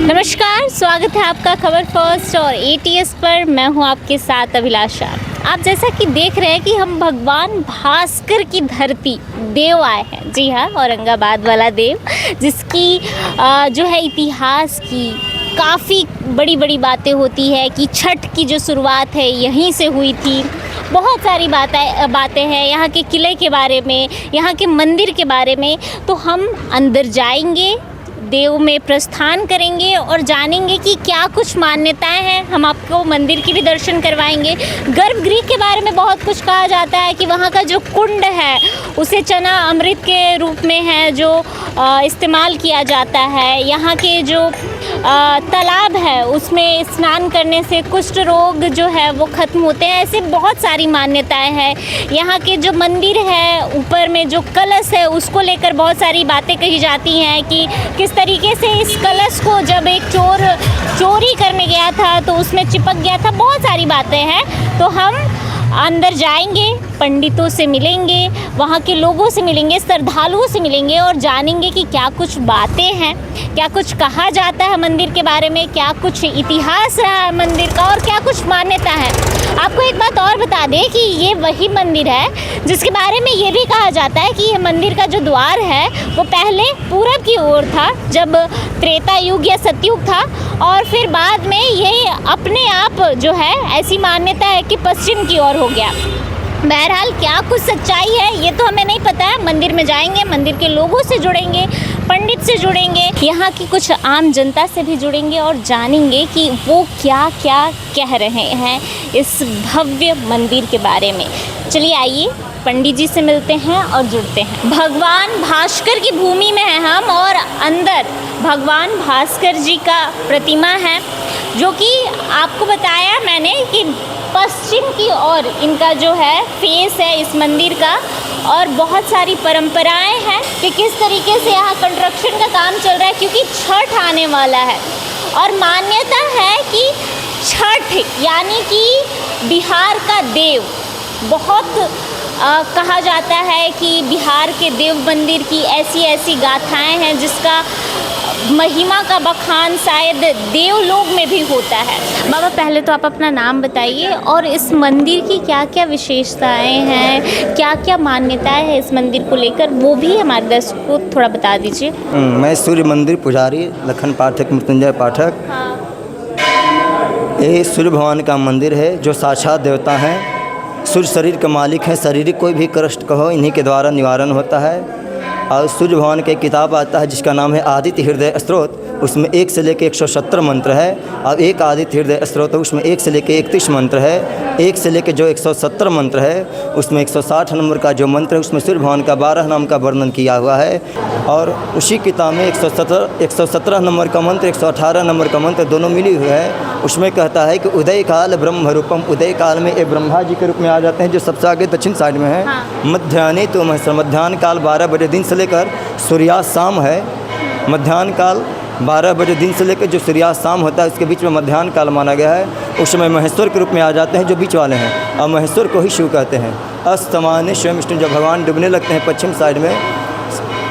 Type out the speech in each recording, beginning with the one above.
नमस्कार, स्वागत है आपका खबर फर्स्ट और एटीएस पर। मैं हूं आपके साथ अभिलाषा। आप जैसा कि देख रहे हैं कि हम भगवान भास्कर की धरती देव आए हैं। जी हाँ, औरंगाबाद वाला देव, जिसकी जो है इतिहास की काफ़ी बड़ी बड़ी बातें होती है कि छठ की जो शुरुआत है यहीं से हुई थी। बहुत सारी बातें हैं यहाँ के किले के बारे में, यहाँ के मंदिर के बारे में। तो हम अंदर जाएंगे, देव में प्रस्थान करेंगे और जानेंगे कि क्या कुछ मान्यताएं हैं। हम आपको मंदिर की भी दर्शन करवाएंगे। गर्भगृह के बारे में बहुत कुछ कहा जाता है कि वहाँ का जो कुंड है उसे चना अमृत के रूप में है जो इस्तेमाल किया जाता है। यहाँ के जो तालाब है उसमें स्नान करने से कुष्ठ रोग जो है वो ख़त्म होते हैं। ऐसे बहुत सारी मान्यताएं हैं। यहाँ के जो मंदिर है ऊपर में जो कलश है उसको लेकर बहुत सारी बातें कही जाती हैं कि किस तरीके से इस कलश को जब एक चोर चोरी करने गया था तो उसमें चिपक गया था। बहुत सारी बातें हैं। तो हम अंदर जाएंगे, पंडितों से मिलेंगे, वहाँ के लोगों से मिलेंगे, श्रद्धालुओं से मिलेंगे और जानेंगे कि क्या कुछ बातें हैं, क्या कुछ कहा जाता है मंदिर के बारे में, क्या कुछ इतिहास रहा है मंदिर का और क्या कुछ मान्यता है। आपको एक बात और बता दें कि ये वही मंदिर है जिसके बारे में ये भी कहा जाता है कि ये मंदिर का जो द्वार है वो पहले पूरब की ओर था जब त्रेता युग या सतयुग था, और फिर बाद में ये अपने आप जो है ऐसी मान्यता है कि पश्चिम की ओर हो गया। बहरहाल क्या कुछ सच्चाई है ये तो हमें नहीं पता है। मंदिर में जाएंगे, मंदिर के लोगों से जुड़ेंगे, पंडित से जुड़ेंगे, यहाँ की कुछ आम जनता से भी जुड़ेंगे और जानेंगे कि वो क्या क्या कह रहे हैं इस भव्य मंदिर के बारे में। चलिए आइए पंडित जी से मिलते हैं और जुड़ते हैं। भगवान भास्कर की भूमि में हैं हम और अंदर भगवान भास्कर जी का प्रतिमा है जो कि आपको बताया मैंने कि पश्चिम की ओर इनका जो है फेस है इस मंदिर का। और बहुत सारी परंपराएं हैं कि किस तरीके से यहाँ कंस्ट्रक्शन का काम चल रहा है क्योंकि छठ आने वाला है। और मान्यता है कि छठ यानी कि बिहार का देव, बहुत कहा जाता है कि बिहार के देव मंदिर की ऐसी ऐसी गाथाएं हैं जिसका महिमा का बखान शायद देवलोक में भी होता है। बाबा, पहले तो आप अपना नाम बताइए और इस मंदिर की क्या क्या विशेषताएं हैं, क्या क्या मान्यताएं हैं इस मंदिर को लेकर, वो भी हमारे दर्शकों को थोड़ा बता दीजिए। मैं सूर्य मंदिर पुजारी लखन पाठक मृत्युंजय पाठक। ये सूर्य भगवान का मंदिर है जो साक्षात देवता हैं, सूर्य शरीर के मालिक हैं। शारीरिक कोई भी कष्ट कहो इन्हीं के द्वारा निवारण होता है। और सूर्य भगवान का एक किताब आता है जिसका नाम है आदित्य हृदय स्तोत्र। उसमें 1 से लेकर 170 मंत्र है। और एक आदित्य हृदय स्तोत्र उसमें 1 से लेकर 31 मंत्र है। 1 से लेकर जो 170 मंत्र है उसमें 160 नंबर का जो मंत्र है उसमें सूर्य भगवान का 12 नाम का वर्णन किया हुआ है। और उसी किताब में 117 नंबर का मंत्र, 118 नंबर का मंत्र दोनों मिली हुई है। उसमें कहता है कि उदय काल ब्रह्म रूपम, उदय काल में ये ब्रह्मा जी के रूप में आ जाते हैं जो सबसे आगे दक्षिण साइड में है। मध्याह्ने तो मध्याह्न काल 12 बजे दिन से लेकर सूर्यास्त शाम है। मध्याह्न काल 12 बजे दिन से लेकर जो सूर्यास्त शाम होता है उसके बीच में मध्याह्न काल माना गया है। उस समय महेश्वर के रूप में आ जाते हैं जो बीच वाले हैं, और महेश्वर को ही शिव कहते हैं। अस्तमाने स्वयं विष्णु, जब भगवान डूबने लगते हैं पश्चिम साइड में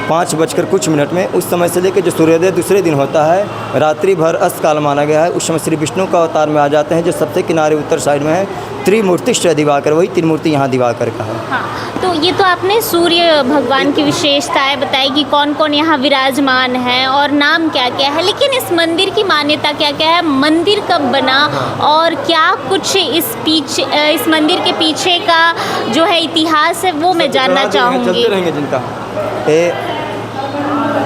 5 बजकर कुछ मिनट में, उस समय से लेकर जो सूर्योदय दूसरे दिन होता है रात्रि भर अस्त काल माना गया है। उस समय श्री विष्णु का अवतार में आ जाते हैं जो सबसे किनारे उत्तर साइड में है। त्रिमूर्तिश्च दिवाकर, वही त्रिमूर्ति यहाँ दिवाकर का है। हाँ, तो ये तो आपने सूर्य भगवान की विशेषताएं बताई कि कौन कौन यहाँ विराजमान है और नाम क्या क्या है, लेकिन इस मंदिर की मान्यता क्या क्या है, मंदिर कब बना और क्या कुछ इस मंदिर के पीछे का जो है इतिहास है वो मैं जानना चाहूँगी।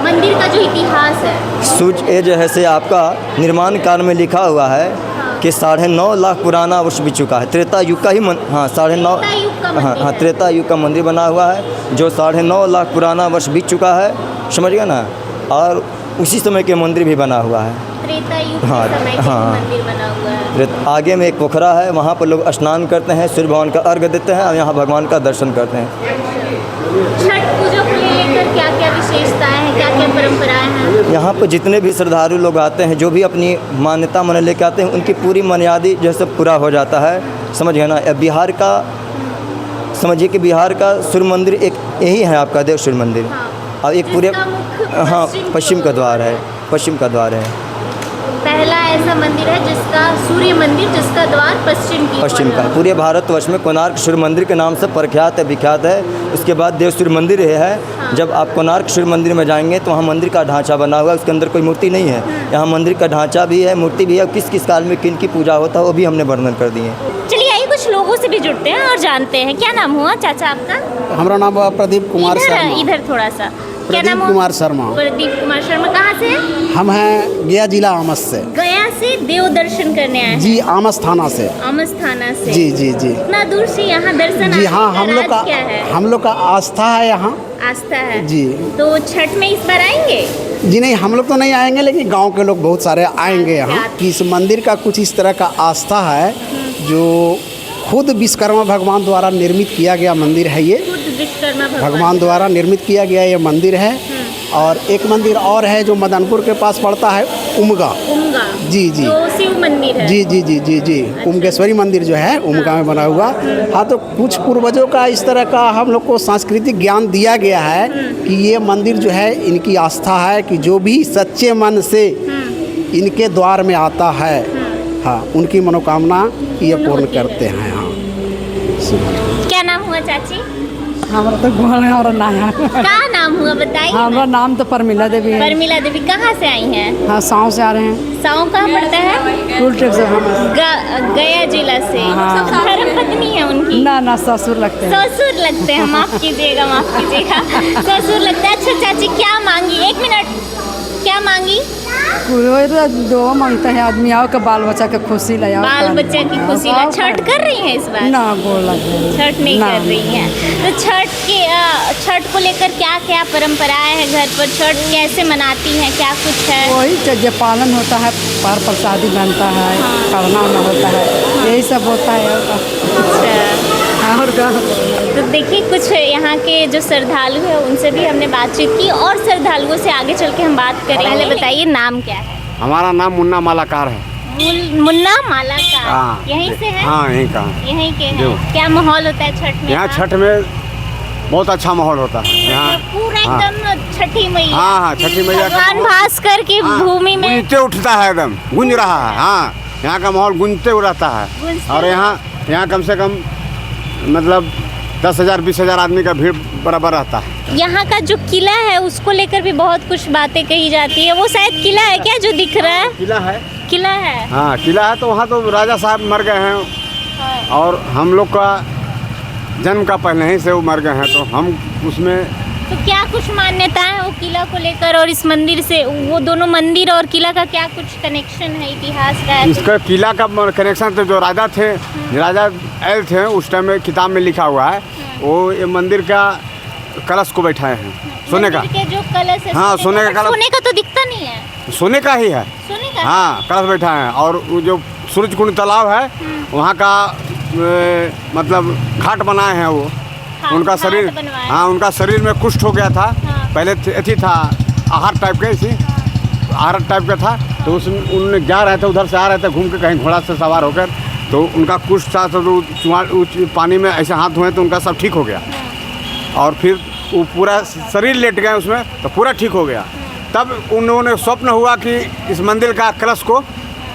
मंदिर का जो इतिहास है सूर्य ये जो है से आपका निर्माण काल में लिखा हुआ है कि 9.5 लाख पुराना वर्ष बीत चुका है। त्रेता युग का ही 9.5 हाँ त्रेता युग का मंदिर बना हुआ है जो 9.5 लाख पुराना वर्ष बीत चुका है, समझ गया ना। और उसी समय के मंदिर भी बना हुआ है, त्रेता युग के समय के मंदिर बना हुआ है। आगे में एक पोखरा है, वहाँ पर लोग स्नान करते हैं, सूर्य भगवान का अर्घ्य देते हैं और यहाँ भगवान का दर्शन करते हैं। छठ पूजा को लेकर क्या क्या विशेषताएं हैं, क्या क्या परंपराएं हैं? यहाँ पर जितने भी श्रद्धालु लोग आते हैं जो भी अपनी मान्यता मन लेके आते हैं उनकी पूरी मर्यादा जैसे पूरा हो जाता है, समझ गए ना। बिहार का समझिए कि बिहार का सूर्य मंदिर एक यही है आपका देव सूर्य मंदिर। और एक पूरे हाँ पश्चिम का द्वार है, पश्चिम का द्वार है। पहला ऐसा मंदिर है जिसका सूर्य मंदिर जिसका द्वार पश्चिम की पश्चिम ओर का है। पूरे भारतवर्ष में कोणार्क सूर्य मंदिर के नाम से प्रख्यात है, विख्यात है। उसके बाद देव सूर्य मंदिर है। हाँ। जब आप कोणार्क सूर्य मंदिर में जाएंगे तो वहाँ मंदिर का ढांचा बना हुआ है, उसके अंदर कोई मूर्ति नहीं है। यहाँ मंदिर का ढांचा भी है, मूर्ति भी है, किस किस काल में किन की पूजा होता है वो भी हमने वर्णन कर दिए। चलिए आइए कुछ लोगों से भी जुड़ते हैं और जानते हैं। क्या नाम हुआ चाचा आपका? हमारा नाम प्रदीप कुमार शर्मा। इधर थोड़ा सा क्या नाम प्रदीप हुआ? कुमार शर्मा। प्रदीप कुमार शर्मा। कहाँ से? हम हैं गया जिला आमस से। गया से देव दर्शन करने आए हैं। जी, आमस थाना से। आमस थाना से। जी जी जी इतना दूर से यहाँ दर्शन जी। आने हाँ, का राज क्या है? हम लोग का आस्था है यहाँ। आस्था है जी। तो छठ में इस बार आएंगे? जी नहीं, हम लोग तो नहीं आएंगे, लेकिन गांव के लोग बहुत सारे आएंगे यहाँ। क्या? कि इस मंदिर का कुछ इस तरह का आस्था है जो खुद विश्वकर्मा भगवान द्वारा निर्मित किया गया मंदिर है। ये खुद विश्वकर्मा भगवान द्वारा निर्मित किया गया ये मंदिर है। और एक मंदिर और है जो मदनपुर के पास पड़ता है, उमगा। उमगा। जी जी जो शिव मंदिर है। जी जी जी जी जी उमगेश्वरी मंदिर जो है उमगा में बना हुआ। हाँ, तो कुछ पूर्वजों का इस तरह का हम लोग को सांस्कृतिक ज्ञान दिया गया है कि ये मंदिर जो है इनकी आस्था है कि जो भी सच्चे मन से इनके द्वार में आता है, हाँ, उनकी मनोकामना ये पूर्ण करते हैं। हाँ। क्या नाम हुआ चाची? हमारा तो गोल है और ना है। क्या नाम हुआ बताइए? हमारा नाम तो परमिला देवी है। परमिला देवी। कहाँ से आई हैं? हाँ, साँव से आ रहे हैं। साँव कहाँ पड़ता है? टूल ट्रिप से हम। गया जिला से। हाँ। धर्म पत्नी है उनकी? ना ससुर लगते हैं। ससुर लगते हैं। माफ कीजिएगा, माफ कीजिएगा। ससुर लगता है। अच्छा चाची क्या मांगी? एक मिनट, क्या मांगी? दो मांगता है आदमी, आओ का बाल बच्चा के खुशी ले आओ। बाल बच्चा की खुशी ला। छठ कर रही हैं इस बार? ना, गोल लगे। छठ नहीं कर रही हैं। तो छठ को लेकर क्या क्या परंपराएं हैं घर पर? छठ कैसे मनाती हैं? क्या कुछ है? वही जो पालन होता है, पार प्रसादी बनता है, करना होता है, यही सब होता है। अच्छा। और का तो देखिए कुछ यहाँ के जो श्रद्धालु है उनसे भी हमने बातचीत की और श्रद्धालुओं से आगे चल के हम बात करेंगे। पहले बताइए नाम क्या है? हमारा नाम मुन्ना मालाकार है। मुन्ना मालाकार। हाँ। यहीं से है? हाँ, यहीं का। यहीं के हैं। क्या माहौल होता है छठ में? यहाँ छठ में बहुत अच्छा माहौल होता है यहाँ। पूरा हाँ। एकदम छठी मैया। हाँ हाँ, छठी मैया का भगवान माहौल- भास्कर की हाँ, भूमि में गूंजते उठता है, एकदम गूंज रहा है। हाँ, यहाँ का माहौल गूंजते हुए रहता है। गूंजते और यहाँ कम से कम मतलब 10,000 20,000 आदमी का भीड़ बराबर रहता है। यहाँ का जो किला है उसको लेकर भी बहुत कुछ बातें कही जाती है। वो शायद किला है क्या जो दिख रहा है? किला है। किला है। हाँ, किला है। तो वहाँ तो राजा साहब मर गए हैं और हम लोग का जन्म का पहले ही से वो मर गए हैं, तो हम उसमें तो क्या कुछ मान्यता है वो किला को लेकर और इस मंदिर से? वो दोनों मंदिर और किला का क्या कुछ कनेक्शन है, इतिहास का है? इसका किला का कनेक्शन तो जो राजा थे, राजा आए थे उस टाइम में किताब में लिखा हुआ है, वो ये मंदिर का कलश को बैठाए हैं, सोने का। मंदिर के जो कलश है, हाँ, सोने का कलश। सोने का तो दिखता नहीं है। सोने का ही है। सोने का? हाँ, कलश बैठा है। और वो जो सूरज कुंड तालाब है वहाँ का मतलब घाट बनाए हैं वो। हाँ, उनका घाट शरीर, बनवाए। हाँ, उनका शरीर में कुष्ठ हो गया था। हाँ। पहले अथी था, आहार टाइप का, इसी आहार टाइप का था। तो उसमें उन्होंने जा रहे थे, उधर से आ रहे थे घूम के कहीं घोड़ा से सवार होकर, तो उनका कुष्ठ था, तो पानी में ऐसे हाथ हुए तो उनका सब ठीक हो गया। और फिर वो पूरा शरीर लेट गए उसमें, तो पूरा ठीक हो गया। तब उन्होंने स्वप्न हुआ कि इस मंदिर का कलश को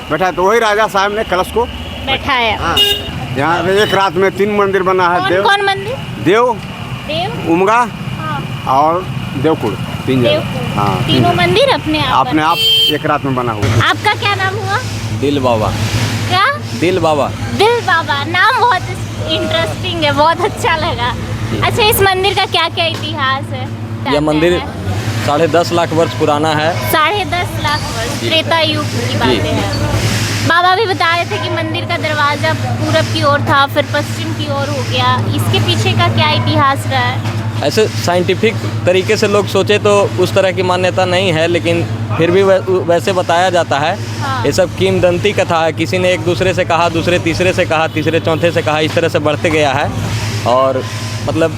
बैठा, तो वही राजा साहब ने कलश को बैठाया। हाँ, यहाँ पे एक रात में 3 मंदिर बना है। कौन कौन मंदिर? देव, देव, उमगा हाँ, और देवकुड़, 3 जगह। देवपुर। हाँ, तीनों मंदिर अपने अपने आप एक रात में बना हुआ। आपका क्या नाम हुआ? दिल बाबा। क्या? दिल बाबा। दिल बाबा। नाम बहुत इंटरेस्टिंग है, बहुत अच्छा लगा। अच्छा, इस मंदिर का क्या क्या इतिहास है? यह मंदिर 10.5 लाख वर्ष पुराना है। 10.5 लाख वर्ष, जी। त्रेता युग की बातें हैं। बाबा भी बता रहे थे कि मंदिर का दरवाजा पूरब की ओर था, फिर पश्चिम की ओर हो गया। इसके पीछे का क्या इतिहास रहा है? ऐसे साइंटिफिक तरीके से लोग सोचे तो उस तरह की मान्यता नहीं है, लेकिन फिर भी वैसे बताया जाता है। हाँ। ये सब किंवदंती कथा है। किसी ने एक दूसरे से कहा, दूसरे तीसरे से कहा, तीसरे चौथे से कहा, इस तरह से बढ़ते गया है। और मतलब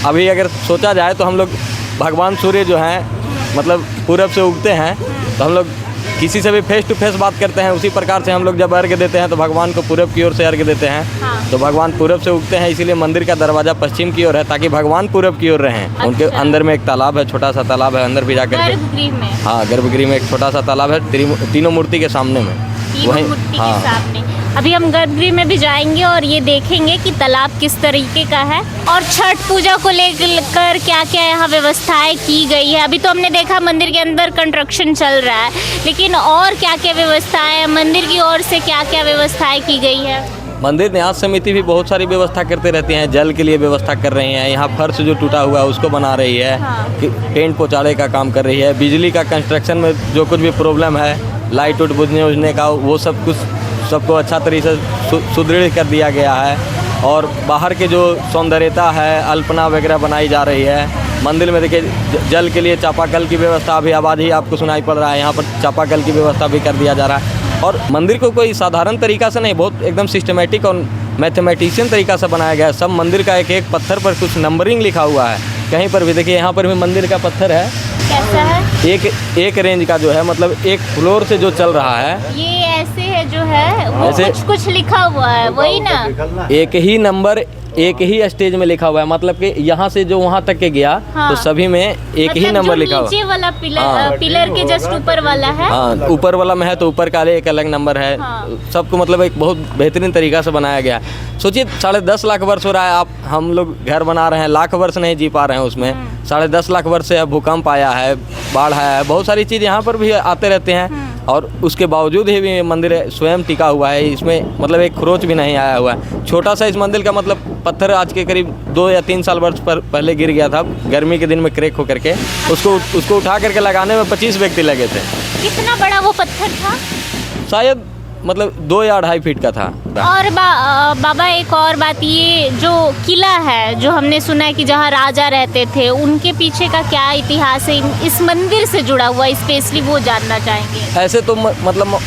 अभी अगर सोचा जाए तो हम लोग भगवान सूर्य जो हैं मतलब पूरब से उगते हैं, तो हम लोग किसी से भी फेस टू फेस बात करते हैं, उसी प्रकार से हम लोग जब अर्घ्य देते हैं तो भगवान को पूरब की ओर से अर्घ्य देते हैं। हाँ। तो भगवान पूरब से उगते हैं, इसीलिए मंदिर का दरवाज़ा पश्चिम की ओर है ताकि भगवान पूरब की ओर रहें। उनके अंदर में एक तालाब है, छोटा सा तालाब है, अंदर भी जाकर के। गर्भगृह में? हाँ, गर्भगृह में एक छोटा सा तालाब है, तीनों मूर्ति के सामने में। तीनों मूर्ति के सामने। अभी हम गर्भगृह में भी जाएंगे और ये देखेंगे कि तालाब किस तरीके का है और छठ पूजा को लेकर क्या क्या यहाँ व्यवस्थाएं की गई है। अभी तो हमने देखा मंदिर के अंदर कंस्ट्रक्शन चल रहा है, लेकिन और क्या क्या व्यवस्थाएं हैं, मंदिर की ओर से क्या क्या व्यवस्थाएं की गई है? मंदिर न्यास समिति भी बहुत सारी व्यवस्था करते रहती हैं। जल के लिए व्यवस्था कर रही हैं, यहाँ फर्श जो टूटा हुआ है उसको बना रही है। हाँ। टेंट पहुँचाने का काम कर रही है। बिजली का कंस्ट्रक्शन में जो कुछ भी प्रॉब्लम है, लाइट उट बुझने उझने का, वो सब कुछ सबको अच्छा तरीके से सुदृढ़ कर दिया गया है। और बाहर के जो सौंदर्यता है, अल्पना वगैरह बनाई जा रही है। मंदिर में देखिए जल के लिए चापाकल की व्यवस्था, अभी आवाज़ ही आपको सुनाई पड़ रहा है, यहाँ पर चापाकल की व्यवस्था भी कर दिया जा रहा है। और मंदिर को कोई साधारण तरीका से नहीं, बहुत एकदम सिस्टमेटिक और मैथमेटिशियन तरीका से बनाया गया है। सब मंदिर का एक एक पत्थर पर कुछ नंबरिंग लिखा हुआ है। कहीं पर भी देखिए, यहाँ पर भी मंदिर का पत्थर है, कैसा है? एक रेंज का जो है, मतलब एक फ्लोर से जो चल रहा है, ये ऐसे है जो है वो ऐसे कुछ लिखा हुआ है, वही ना? एक ही नंबर एक ही स्टेज में लिखा हुआ है, मतलब कि यहाँ से जो वहाँ तक के गया। हाँ। तो सभी में एक ही मतलब नंबर लिखा हुआ नीचे वाला पिलर, हाँ। पिलर के जस्ट ऊपर वाला है। हाँ, ऊपर वाला में है तो ऊपर का एक अलग नंबर है। हाँ। सबको मतलब एक बहुत बेहतरीन तरीका से बनाया गया है। सोचिए 10.5 लाख वर्ष हो रहा है, आप हम लोग घर बना रहे हैं, लाख वर्ष नहीं जी पा रहे हैं उसमें। 10.5 लाख वर्ष से भूकंप आया है, बाढ़ आया है, बहुत सारी चीज़ यहाँ पर भी आते रहते हैं। और उसके बावजूद ही भी मंदिर स्वयं टिका हुआ है, इसमें मतलब एक खरोच भी नहीं आया हुआ है। छोटा सा इस मंदिर का मतलब पत्थर आज के करीब 2 या 3 साल वर्ष पहले गिर गया था, गर्मी के दिन में क्रैक होकर के। उसको उठा करके लगाने में 25 व्यक्ति लगे थे। कितना बड़ा वो पत्थर था? शायद मतलब 2 या 2.5 फीट का था। और बाबा एक और बात, ये जो किला है जो हमने सुना है कि जहाँ राजा रहते थे, उनके पीछे का क्या इतिहास है इस मंदिर से जुड़ा हुआ, स्पेशली वो जानना चाहेंगे। ऐसे तो मतलब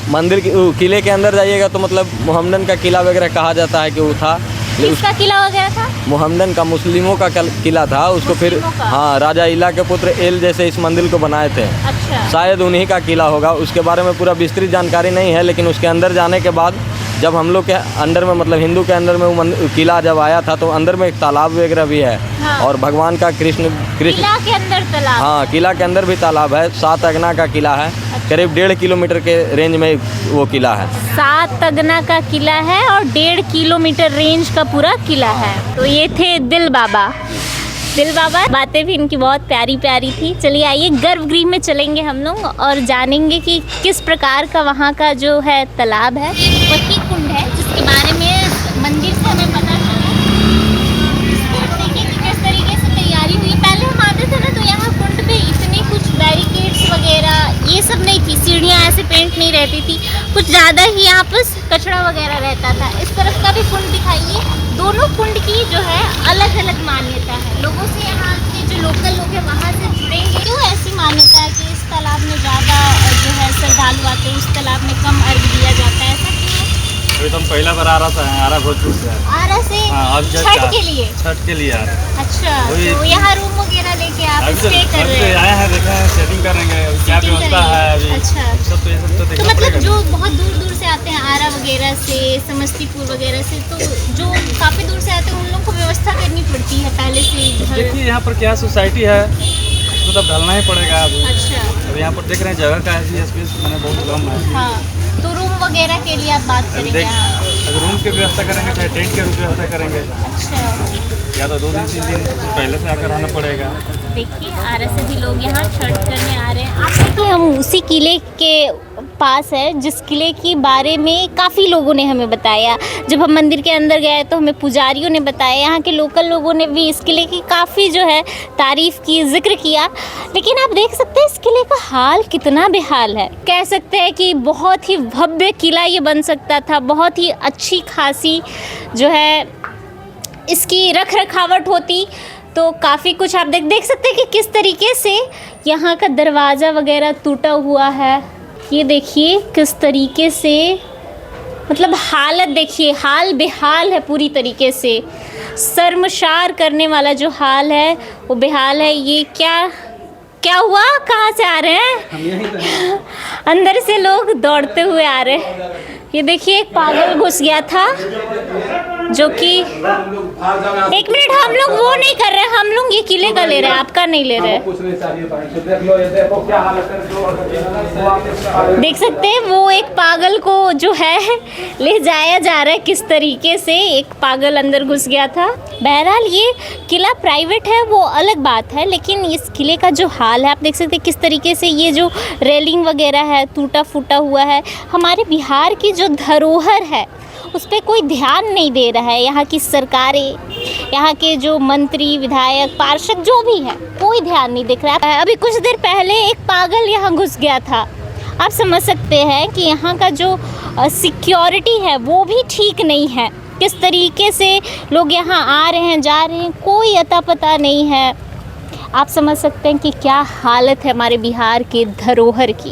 मंदिर के किले के अंदर जाइएगा तो मतलब मोहम्मदन का किला वगैरह कहा जाता है कि वो था। किसका किला वगैरह था? मोहम्मदन का, मुस्लिमों का किला था। उसको फिर हाँ, राजा इला के पुत्र एल जैसे इस मंदिर को बनाए थे। अच्छा। शायद उन्हीं का किला होगा, उसके बारे में पूरा विस्तृत जानकारी नहीं है। लेकिन उसके अंदर जाने के बाद जब हम लोग के अंदर में, मतलब हिंदू के अंदर में वो किला जब आया था, तो अंदर में एक तालाब वगैरह भी है। हाँ। और भगवान का कृष्ण किला के अंदर तालाब? हाँ, किला के अंदर भी तालाब है। 7 अगना का किला है। करीब 1.5 किलोमीटर के रेंज में वो किला है। 7 अगना का किला है और 1.5 किलोमीटर रेंज का पूरा किला है। तो ये थे दिल बाबा। बातें भी इनकी बहुत प्यारी प्यारी थी। चलिए आइए गर्भगृह में चलेंगे हम लोग और जानेंगे कि किस प्रकार का वहाँ का जो है तालाब है। वही कुंड है जिसके बारे में मंदिर से हमें पता चला। देखिए कि किस तरीके से तैयारी हुई। पहले हम आते थे ना तो यहाँ कुंड पे इतनी कुछ बैरिकेड्स वगैरह ये सब नहीं थी, सीढ़ियाँ ऐसे पेंट नहीं रहती थी, कुछ ज़्यादा ही यहाँ पर कचरा वगैरह रहता था। इस तरफ का भी कुंड दिखाइए। दोनों कुंड की जो है अलग अलग मान्यता है। लोगों से यहाँ के जो लोकल लोग हैं वहाँ से जुड़ेंगे। क्यों ऐसी मान्यता है कि इस तालाब में ज़्यादा जो है श्रद्धालु आते हैं, उस तालाब में कम अर्घ दिया जाता है, ऐसा क्यों? अभी तो हम पहला बार आरा भोजपुर से आरा से? हाँ, छठ के लिए? छठ के लिए आ रहे हैं। अच्छा, वही- तो यहाँ रूम वगैरह लेके आप स्टे कर रहे हैं? आए हैं, देखा है, सेटिंग करेंगे, क्या Setting व्यवस्था करेंगे। है अभी। अच्छा। सब तो ये सब तो तो देखना मतलब पड़ेगा। जो बहुत दूर दूर से आते हैं, आरा वगैरह से, समस्तीपुर वगैरह से, तो जो काफ़ी दूर से आते हैं उन लोगों को व्यवस्था करनी पड़ती है पहले से ही घर? देखिए यहाँ पर क्या सोसाइटी है, तो तब ढलना ही पड़ेगा अभी। अच्छा। अब यहाँ पर देख रहे हैं जगह का ऐसी स्पेस मैंने बहुत कम है। हाँ, तो रूम वगैरह के लिए आप बात करेंगे? देख, हाँ। अगर रूम की व्यवस्था करेंगे चाहे टेंट की व्यवस्था करेंगे, अच्छा। या तो 2 दिन 3 दिन पहले से आकर रहना पड़ेगा। देखिए आरा से भी लोग यहाँ छठ करने आ रहे हैं। आप देखिए हम उसी किले के पास है जिस किले के बारे में काफ़ी लोगों ने हमें बताया। जब हम मंदिर के अंदर गए तो हमें पुजारियों ने बताया, यहाँ के लोकल लोगों ने भी इस किले की काफ़ी जो है तारीफ़ की, जिक्र किया। लेकिन आप देख सकते हैं इस किले का हाल कितना बेहाल है। कह सकते हैं कि बहुत ही भव्य किला ये बन सकता था, बहुत ही अच्छी खासी जो है इसकी रख रखावट होती तो काफ़ी कुछ आप देख सकते हैं कि किस तरीके से यहाँ का दरवाज़ा वगैरह टूटा हुआ है। ये देखिए किस तरीके से, मतलब हालत देखिए, हाल बेहाल है पूरी तरीके से। शर्मसार करने वाला जो हाल है वो बेहाल है। ये क्या क्या हुआ, कहाँ से आ रहे हैं? अंदर से लोग दौड़ते हुए आ रहे हैं। ये देखिए एक पागल घुस गया था जो कि, एक मिनट, हम लोग वो नहीं कर रहे, हम लोग ये किले का ले रहे हैं, आपका नहीं ले रहे। देख सकते हैं वो एक पागल को जो है ले जाया जा रहा है, किस तरीके से एक पागल अंदर घुस गया था। बहरहाल ये किला प्राइवेट है वो अलग बात है, लेकिन इस किले का जो हाल है आप देख सकते हैं किस तरीके से ये जो रेलिंग वगैरह है टूटा फूटा हुआ है। हमारे बिहार की जो धरोहर है उस पर कोई ध्यान नहीं दे रहा है, यहाँ की सरकारें, यहाँ के जो मंत्री विधायक पार्षद जो भी है कोई ध्यान नहीं दिख रहा है। अभी कुछ देर पहले एक पागल यहाँ घुस गया था। आप समझ सकते हैं कि यहाँ का जो सिक्योरिटी है वो भी ठीक नहीं है, किस तरीके से लोग यहाँ आ रहे हैं जा रहे हैं, कोई अता पता नहीं है। आप समझ सकते हैं कि क्या हालत है हमारे बिहार के धरोहर की।